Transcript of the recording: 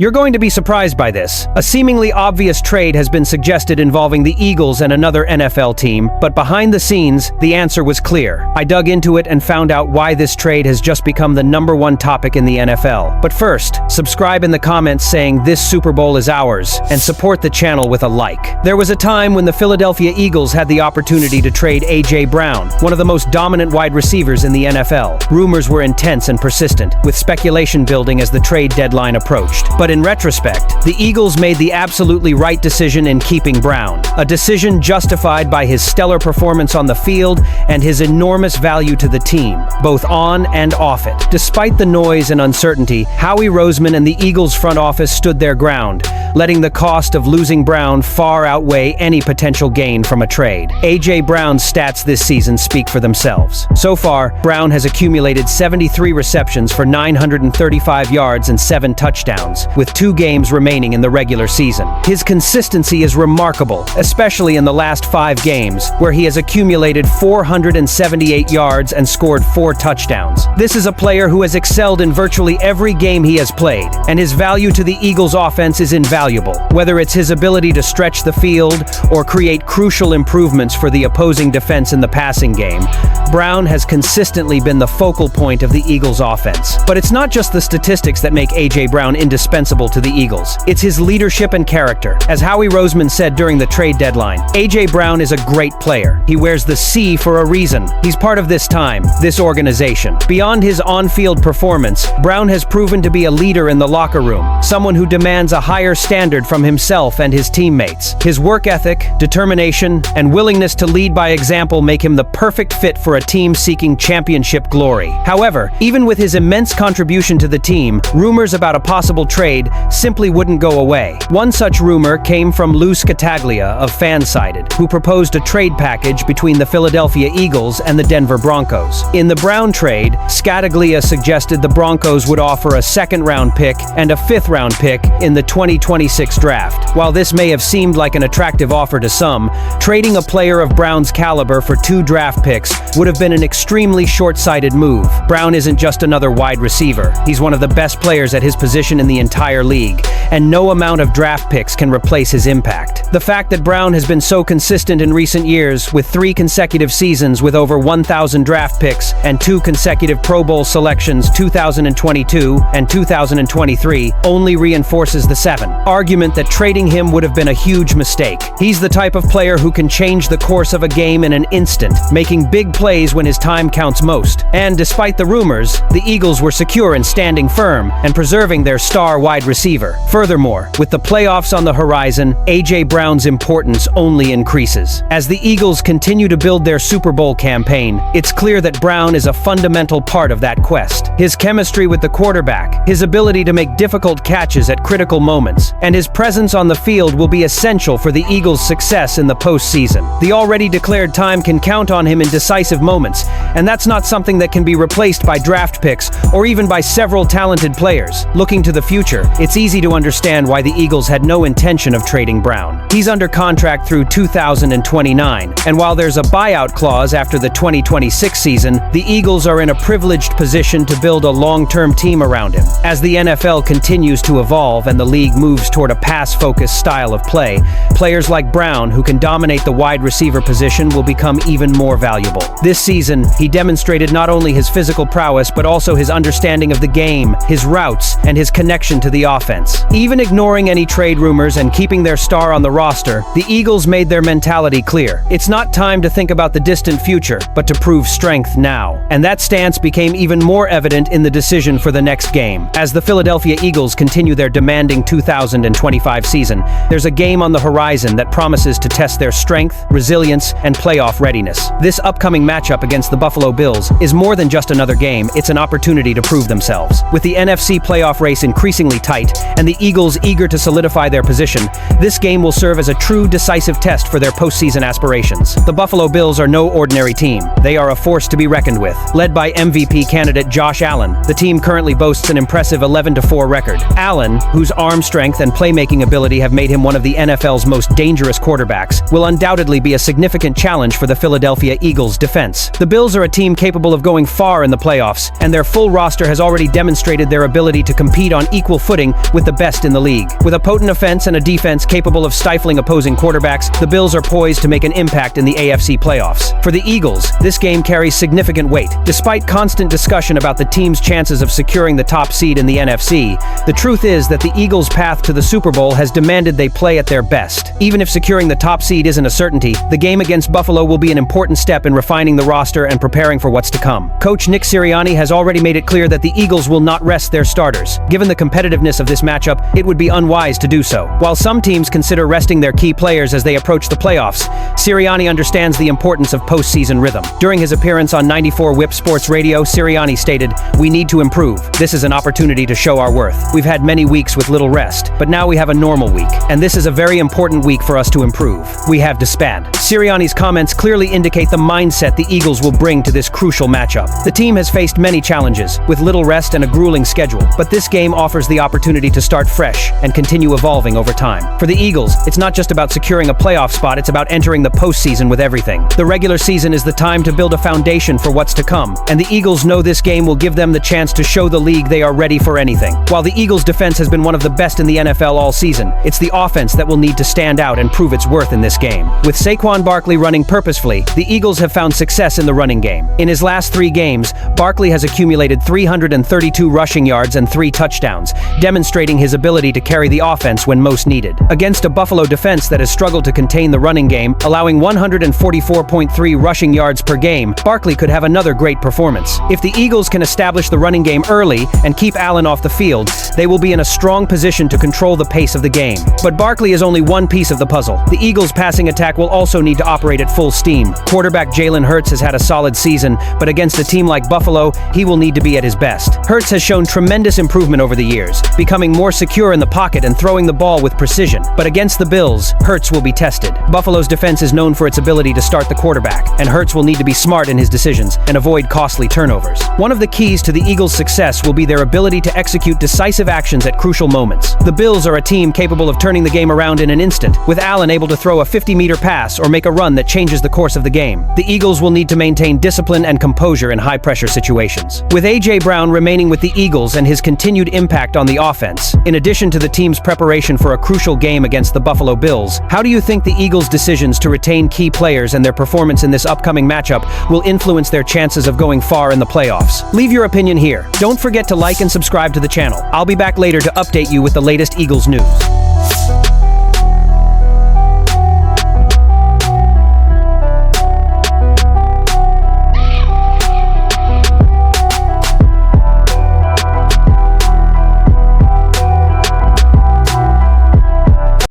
You're going to be surprised by this. A seemingly obvious trade has been suggested involving the Eagles and another NFL team, but behind the scenes, the answer was clear. I dug into it and found out why this trade has just become the #1 topic in the NFL. But first, subscribe in the comments saying this Super Bowl is ours, and support the channel with a like. There was a time when the Philadelphia Eagles had the opportunity to trade A.J. Brown, one of the most dominant wide receivers in the NFL. Rumors were intense and persistent, with speculation building as the trade deadline approached. But in retrospect, the Eagles made the absolutely right decision in keeping Brown, a decision justified by his stellar performance on the field and his enormous value to the team, both on and off it. Despite the noise and uncertainty, Howie Roseman and the Eagles front office stood their ground, letting the cost of losing Brown far outweigh any potential gain from a trade. A.J. Brown's stats this season speak for themselves. So far, Brown has accumulated 73 receptions for 935 yards and 7 touchdowns, with 2 games remaining in the regular season. His consistency is remarkable, especially in the last 5 games, where he has accumulated 478 yards and scored 4 touchdowns. This is a player who has excelled in virtually every game he has played, and his value to the Eagles' offense is invaluable. Whether it's his ability to stretch the field or create crucial improvements for the opposing defense in the passing game, Brown has consistently been the focal point of the Eagles' offense. But it's not just the statistics that make A.J. Brown indispensable to the Eagles. It's his leadership and character. As Howie Roseman said during the trade deadline, A.J. Brown is a great player. He wears the C for a reason. He's part of this time, this organization. Beyond his on-field performance, Brown has proven to be a leader in the locker room, someone who demands a higher standard from himself and his teammates. His work ethic, determination, and willingness to lead by example make him the perfect fit for a team seeking championship glory. However, even with his immense contribution to the team, rumors about a possible trade simply wouldn't go away. One such rumor came from Lou Scattaglia of Fansided, who proposed a trade package between the Philadelphia Eagles and the Denver Broncos. In the Brown trade, Scattaglia suggested the Broncos would offer a 2nd-round pick and a 5th-round pick in the 2026 draft. While this may have seemed like an attractive offer to some, trading a player of Brown's caliber for 2 draft picks would have been an extremely short-sighted move. Brown isn't just another wide receiver. He's one of the best players at his position in the entire league, and no amount of draft picks can replace his impact. The fact that Brown has been so consistent in recent years, with 3 consecutive seasons with over 1,000 draft picks and 2 consecutive Pro Bowl selections, 2022 and 2023, only reinforces the argument that trading him would have been a huge mistake. He's the type of player who can change the course of a game in an instant, making big plays when his time counts most. And despite the rumors, the Eagles were secure in standing firm and preserving their star wide receiver. Furthermore, with the playoffs on the horizon, A.J. Brown's importance only increases. As the Eagles continue to build their Super Bowl campaign, it's clear that Brown is a fundamental part of that quest. His chemistry with the quarterback, his ability to make difficult catches at critical moments, and his presence on the field will be essential for the Eagles' success in the postseason. The already declared time can count on him in decisive moments, and that's not something that can be replaced by draft picks or even by several talented players. Looking to the future, it's easy to understand why the Eagles had no intention of trading Brown. He's under contract through 2029, and while there's a buyout clause after the 2026 season, the Eagles are in a privileged position to build a long-term team around him. As the NFL continues to evolve and the league moves toward a pass-focused style of play, players like Brown, who can dominate the wide receiver position, will become even more valuable. This season, he demonstrated not only his physical prowess but also his understanding of the game, his routes, and his connection to the offense. Even ignoring any trade rumors and keeping their star on the roster, the Eagles made their mentality clear. It's not time to think about the distant future, but to prove strength now. And that stance became even more evident in the decision for the next game. As the Philadelphia Eagles continue their demanding 2025 season, there's a game on the horizon that promises to test their strength, resilience, and playoff readiness. This upcoming matchup against the Buffalo Bills is more than just another game, it's an opportunity to prove themselves. With the NFC playoff race increasingly tight and the Eagles eager to solidify their position, this game will serve as a true decisive test for their postseason aspirations. The Buffalo Bills are no ordinary team. They are a force to be reckoned with. Led by MVP candidate Josh Allen, the team currently boasts an impressive 11-4 record. Allen, whose arm strength and playmaking ability have made him one of the NFL's most dangerous quarterbacks, will undoubtedly be a significant challenge for the Philadelphia Eagles' defense. The Bills are a team capable of going far in the playoffs, and their full roster has already demonstrated their ability to compete on equal footing with the best best in the league. With a potent offense and a defense capable of stifling opposing quarterbacks, the Bills are poised to make an impact in the AFC playoffs. For the Eagles, this game carries significant weight. Despite constant discussion about the team's chances of securing the top seed in the NFC, the truth is that the Eagles' path to the Super Bowl has demanded they play at their best. Even if securing the top seed isn't a certainty, the game against Buffalo will be an important step in refining the roster and preparing for what's to come. Coach Nick Sirianni has already made it clear that the Eagles will not rest their starters. Given the competitiveness of this matchup, it would be unwise to do so. While some teams consider resting their key players as they approach the playoffs, Sirianni understands the importance of postseason rhythm. During his appearance on 94 WIP Sports Radio, Sirianni stated, "We need to improve. This is an opportunity to show our worth. We've had many weeks with little rest, but now we have a normal week, and this is a very important week for us to improve. We have disband." Sirianni's comments clearly indicate the mindset the Eagles will bring to this crucial matchup. The team has faced many challenges, with little rest and a grueling schedule, but this game offers the opportunity to start fresh and continue evolving over time. For the Eagles, it's not just about securing a playoff spot, it's about entering the postseason with everything. The regular season is the time to build a foundation for what's to come, and the Eagles know this game will give them the chance to show the league they are ready for anything. While the Eagles' defense has been one of the best in the NFL all season, it's the offense that will need to stand out and prove its worth in this game. With Saquon Barkley running purposefully, the Eagles have found success in the running game. In his last 3 games, Barkley has accumulated 332 rushing yards and 3 touchdowns, demonstrating his ability to carry the offense when most needed. Against a Buffalo defense that has struggled to contain the running game, allowing 144.3 rushing yards per game, Barkley could have another great performance. If the Eagles can establish the running game early and keep Allen off the field, they will be in a strong position to control the pace of the game. But Barkley is only one piece of the puzzle. The Eagles' passing attack will also need to operate at full steam. Quarterback Jalen Hurts has had a solid season, but against a team like Buffalo, he will need to be at his best. Hurts has shown tremendous improvement over the years, becoming more secure in the pocket and throwing the ball with precision. But against the Bills, Hurts will be tested. Buffalo's defense is known for its ability to start the quarterback, and Hurts will need to be smart in his decisions and avoid costly turnovers. One of the keys to the Eagles' success will be their ability to execute decisive actions at crucial moments. The Bills are a team capable of turning the game around in an instant, with Allen able to throw a 50-meter pass or make a run that changes the course of the game. The Eagles will need to maintain discipline and composure in high-pressure situations. With A.J. Brown remaining with the Eagles and his continued impact on the offense, in addition to the team's preparation for a crucial game against the Buffalo Bills, how do you think the Eagles' decisions to retain key players and their performance in this upcoming matchup will influence their chances of going far in the playoffs? Leave your opinion here. Don't forget to like and subscribe to the channel. I'll be back later to update you with the latest Eagles news.